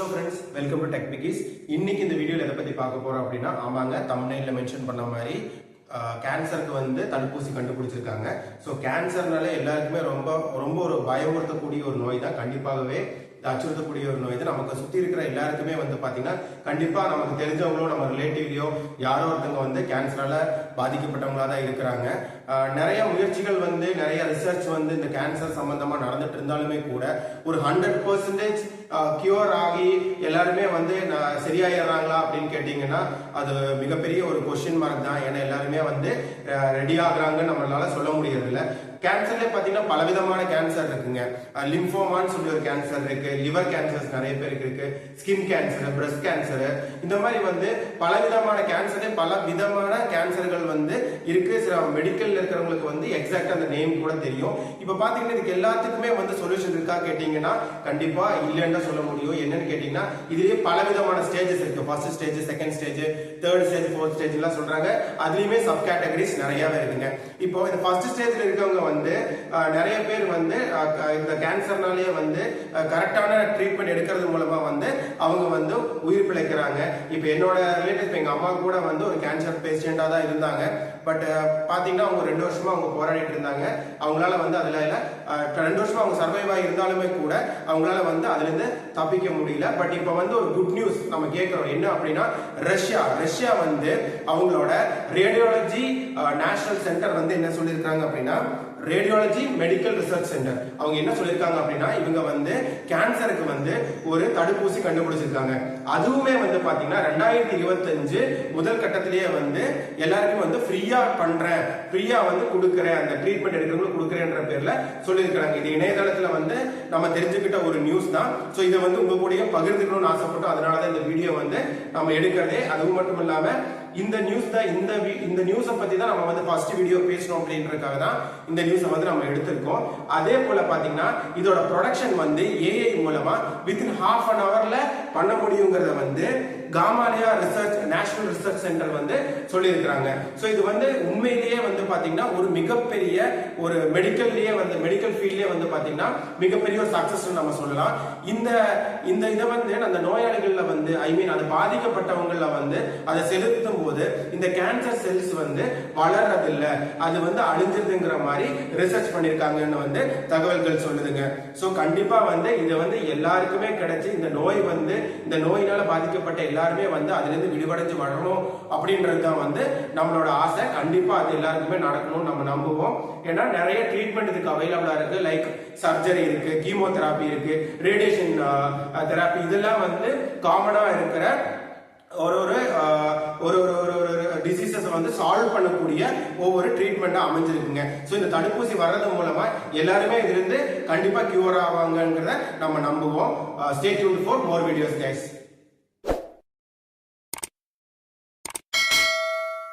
Hello friends, welcome to Tech Biggies. இன்னைக்கு இந்த வீடியோல எதை பத்தி பார்க்க போறோம் அப்படின்னா, ஆமாங்க தம்ப்நெயில்ல மென்ஷன் பண்ண மாதிரி கேன்சருக்கு வந்து தடுப்பூசி கண்டுபிடிச்சிருக்காங்க. ஸோ கேன்சர்னால எல்லாருக்குமே ரொம்ப ஒரு பயமுறுத்தக்கூடிய ஒரு நோய் தான். கண்டிப்பாகவே அச்சுறுத்தக்கூடிய ஒரு நோய் தான். நமக்கு சுற்றி இருக்கிற எல்லாருக்குமே வந்து பார்த்தீங்கன்னா கண்டிப்பாக நமக்கு தெரிஞ்சவங்களோ நம்ம ரிலேட்டிவ்லையோ யாரோ ஒருத்தவங்க வந்து கேன்சரால பாதிக்கப்பட்டவங்களா தான் இருக்கிறாங்க. நிறைய முயற்சிகள் வந்து நிறைய ரிசர்ச் வந்து இந்த கேன்சர் சம்பந்தமா நடந்துட்டு இருந்தாலுமே கூட ஒரு 100% கியூர் ஆகி எல்லாருமே வந்து சரியாயிடுறாங்களா அப்படின்னு கேட்டீங்கன்னா அது மிகப்பெரிய ஒரு கொஸ்டின் மார்க் தான். ஏன்னா எல்லாருமே வந்து ரெடி ஆகுறாங்கன்னு நம்மளால சொல்ல முடியறதில்ல. கேன்சர்ல பாத்தீங்கன்னா பலவிதமான கேன்சர் இருக்குங்க. லிம்போமான்னு சொல்லி ஒரு கேன்சர் இருக்கு, லிவர் கேன்சர்ஸ் நிறைய பேருக்கு இருக்கு, ஸ்கின் கேன்சர், பிரஸ்ட் கேன்சர், இந்த மாதிரி வந்து பலவிதமான கேன்சரே பல விதமான கேன்சர்கள் வந்து இருக்கு. சில மெடிக்கல்ல இருக்கிறவங்களுக்கு வந்து எக்ஸாக்டா அந்த நேம் கூட தெரியும். இப்ப பாத்தீங்கன்னா இதுக்கு எல்லாத்துக்குமே வந்து சொல்யூஷன் இருக்கா கேட்டீங்கன்னா கண்டிப்பா இல்லைன்னு சொல்ல முடியும். என்னன்னு கேட்டீங்கன்னா இதுலயே பலவிதமான ஸ்டேஜஸ் இருக்கு. First stage, second stage, third stage, fourth stage எல்லாம் சொல்றாங்க. அதுலயுமே சப் கேட்டகரிஸ் நிறையவே இருக்குங்க. இப்போ இந்த ஃபர்ஸ்ட் ஸ்டேஜ்ல இருக்கவங்க வந்து நிறைய பேர் வந்து இந்த கேன்சர்னாலே வந்து கரெக்டான ட்ரீட்மெண்ட் எடுக்கிறது மூலமா வந்து அவங்க வந்து உயிர் பிழைக்கிறாங்க. இப்போ என்னோட ரிலேட்டிவ் எங்க அம்மா கூட வந்து ஒரு கேன்சர் பேஷண்டா தான் இருந்தாங்க. பட் பாத்தீங்கன்னா அவங்க 2 வருஷமா அவங்க போராடிட்டு இருந்தாங்க. அவங்களால வந்து அதுல 2 வருஷமா அவங்க சர்வைவ் ஆகி இருந்தாலுமே கூட அவங்களால வந்து அதுல இருந்து தப்பிக்க முடியல. பட் இப்ப வந்து ஒரு குட் நியூஸ் நம்ம கேட்கிறோம். என்ன அப்படின்னா ரஷ்யா வந்து அவங்களோட ரேடியாலஜி நேஷனல் சென்டர் வந்து என்ன சொல்லியிருக்காங்க அப்படின்னா, ரேடியாலஜி மெடிக்கல் ரிசர்ச் சென்டர் அவங்க என்ன சொல்லியிருக்காங்க அப்படின்னா இவங்க வந்து கேன்சருக்கு வந்து ஒரு தடுப்பூசி கண்டுபிடிச்சிருக்காங்க. அதுவுமே வந்து பாத்தீங்கன்னா 2025 முதல் கட்டத்திலேயே வந்து எல்லாருக்கும் வந்து ஃப்ரீயா வந்து கொடுக்குறேன், அந்த ட்ரீட்மெண்ட் எடுக்கிறவங்களுக்கு கொடுக்குறேன்ற பேர்ல சொல்லியிருக்காங்க. இது இணையதளத்துல வந்து நம்ம தெரிஞ்சுக்கிட்ட ஒரு நியூஸ் தான். ஸோ இதை வந்து உங்க கூட பகிர்ந்துக்கணும்னு ஆசைப்பட்டோம். அதனாலதான் இந்த வீடியோ வந்து நம்ம எடுக்கிறதே. அதுவும் மட்டும் இல்லாம இந்த நியூஸ் தான் இந்த நியூஸை பத்தி தான் நம்ம வந்து ஃபர்ஸ்ட் வீடியோ பேசணும் அப்படின்றதுக்காக தான் இந்த நியூஸை வந்து நம்ம எடுத்திருக்கோம். அதே போல பாத்தீங்கன்னா இதோட ப்ரொடக்ஷன் வந்து ஏஐ மூலமா வித்தின் ½ an hourல பண்ண முடியுங்கிறத வந்து Gamaleya research national research centre வந்து சொல்லியிருக்கிறாங்க. ஸோ இது வந்து உண்மையிலேயே வந்து பாத்தீங்கன்னா ஒரு மிகப்பெரிய ஒரு மெடிக்கல் ஃபீல்ட்லயே வந்து பாத்தீங்கன்னா மிகப்பெரிய ஒரு சக்சஸ் நம்ம சொல்லலாம். இந்த இதை வந்து அந்த நோயாளிகள்ல வந்து அது பாதிக்கப்பட்டவங்கள வந்து அதை செலுத்தும் போது இந்த கேன்சர் செல்ஸ் வந்து வளர்றதில்லை, அது வந்து அழிஞ்சிருதுங்கிற மாதிரி ரிசர்ச் பண்ணிருக்காங்கன்னு வந்து தகவல்கள் சொல்லுதுங்க. ஸோ கண்டிப்பா வந்து இது வந்து எல்லாருக்குமே கிடைச்சு இந்த நோயினால பாதிக்கப்பட்ட எல்லாருமே வந்து அதுல இருந்து விடுபடைஞ்சு வரணும் அப்படின்றது தான் வந்து நம்மளோட ஆசை. கண்டிப்பா அது எல்லாருக்குமே நடக்கணும்னு நம்ம நம்புவோம். ஏன்னா நிறைய ட்ரீட்மெண்ட் இதுக்கு அவைலபிளா இருக்கு. லைக் சர்ஜரி இருக்கு, கீமோதெராபி இருக்கு, ரேடியேஷன் தெராப்பி, இதெல்லாம் வந்து காமனா இருக்கிற ஒரு டிசீசஸ் வந்து சால்வ் பண்ணக்கூடிய ஒவ்வொரு ட்ரீட்மெண்டா அமைஞ்சிருக்குங்க. ஸோ இந்த தடுப்பூசி வர்றது மூலமா எல்லாருமே இதுல இருந்து கண்டிப்பா கியூர் ஆவாங்கிறத நம்ம நம்புவோம். Stay tuned for more videos guys.